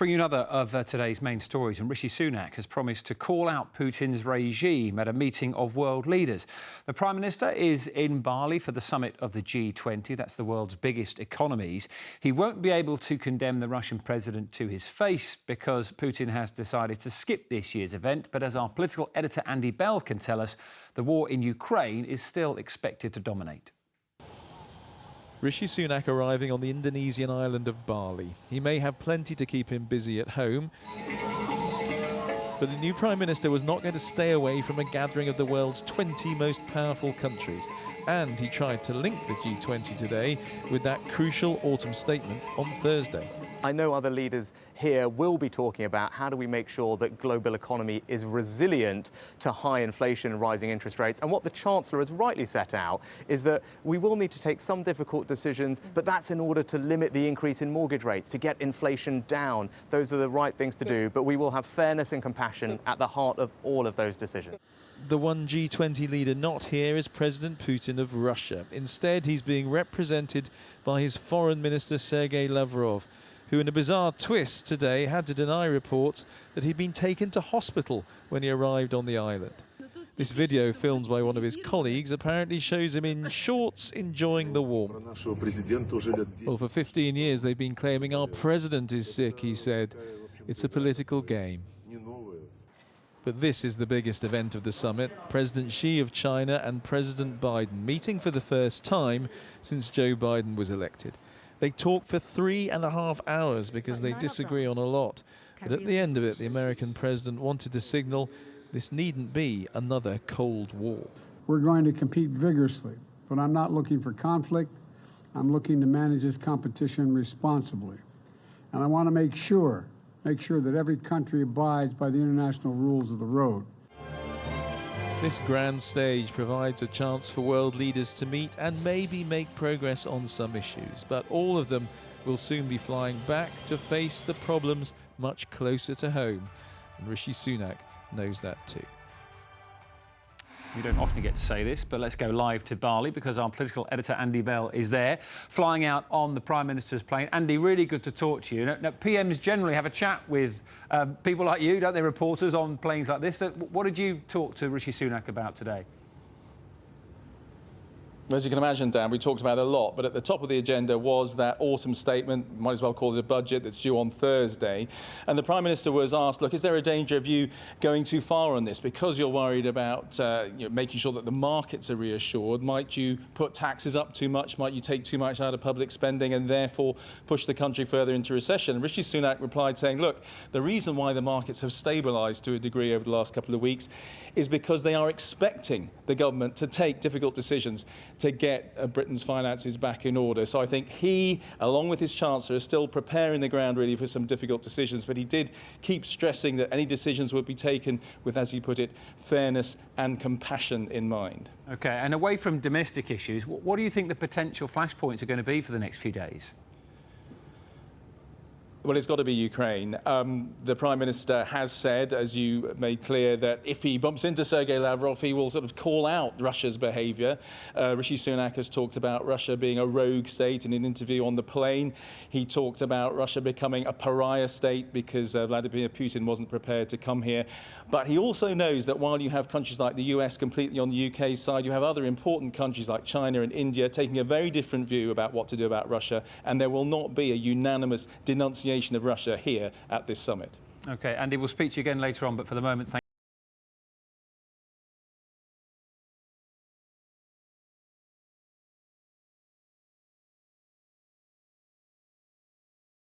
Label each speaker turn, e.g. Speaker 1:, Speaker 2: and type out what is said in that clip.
Speaker 1: Bring you another of today's main stories, and Rishi Sunak has promised to call out Putin's regime at a meeting of world leaders. The Prime Minister is in Bali for the summit of the G20, that's the world's biggest economies. He won't be able to condemn the Russian president to his face because Putin has decided to skip this year's event. But as our political editor Andy Bell can tell us, the war in Ukraine is still expected to dominate.
Speaker 2: Rishi Sunak arriving on the Indonesian island of Bali. He may have plenty to keep him busy at home, but the new Prime Minister was not going to stay away from a gathering of the world's 20 most powerful countries. And he tried to link the G20 today with that crucial autumn statement on Thursday.
Speaker 3: I know other leaders here will be talking about how do we make sure that global economy is resilient to high inflation and rising interest rates. And what the Chancellor has rightly set out is that we will need to take some difficult decisions, but that's in order to limit the increase in mortgage rates, to get inflation down. Those are the right things to do, but we will have fairness and compassion at the heart of all of those decisions.
Speaker 2: The one G20 leader not here is President Putin of Russia. Instead, he's being represented by his Foreign Minister Sergei Lavrov, who in a bizarre twist today had to deny reports that he'd been taken to hospital when he arrived on the island. This video, filmed by one of his colleagues, apparently shows him in shorts enjoying the warmth. Well, for 15 years they've been claiming our president is sick, he said. It's a political game. But this is the biggest event of the summit. President Xi of China and President Biden meeting for the first time since Joe Biden was elected. They talked for 3.5 hours because they disagree on a lot. But at the end of it, the American president wanted to signal this needn't be another Cold War.
Speaker 4: We're going to compete vigorously, but I'm not looking for conflict. I'm looking to manage this competition responsibly. And I want to make sure that every country abides by the international rules of the road.
Speaker 2: This grand stage provides a chance for world leaders to meet and maybe make progress on some issues. But all of them will soon be flying back to face the problems much closer to home. And Rishi Sunak knows that too.
Speaker 1: You don't often get to say this, but let's go live to Bali because our political editor Andy Bell is there, flying out on the Prime Minister's plane. Andy, really good to talk to you. Now, PMs generally have a chat with people like you, don't they, reporters on planes like this. So what did you talk to Rishi Sunak about today?
Speaker 5: As you can imagine, Dan, we talked about it a lot, but at the top of the agenda was that autumn statement, might as well call it a budget, that's due on Thursday. And the Prime Minister was asked, look, is there a danger of you going too far on this? Because you're worried about making sure that the markets are reassured, might you put taxes up too much? Might you take too much out of public spending and therefore push the country further into recession? And Rishi Sunak replied saying, look, the reason why the markets have stabilised to a degree over the last couple of weeks is because they are expecting the government to take difficult decisions to get Britain's finances back in order. So I think he, along with his Chancellor, is still preparing the ground really for some difficult decisions, but he did keep stressing that any decisions would be taken with, as he put it, fairness and compassion in mind. OK, and away from domestic issues, what do you think the potential flashpoints are going to be for the next few days? Well, it's got to be Ukraine. The Prime Minister has said, as you made clear, that if he bumps into Sergei Lavrov, he will sort of call out Russia's behaviour. Rishi Sunak has talked about Russia being a rogue state in an interview on the plane. He talked about Russia becoming a pariah state because Vladimir Putin wasn't prepared to come here. But he also knows that while you have countries like the US completely on the UK side, you have other important countries like China and India taking a very different view about what to do about Russia, and there will not be a unanimous denunciation of Russia here at this summit. OK, Andy, we'll speak to you again later on, but for the moment, thank you.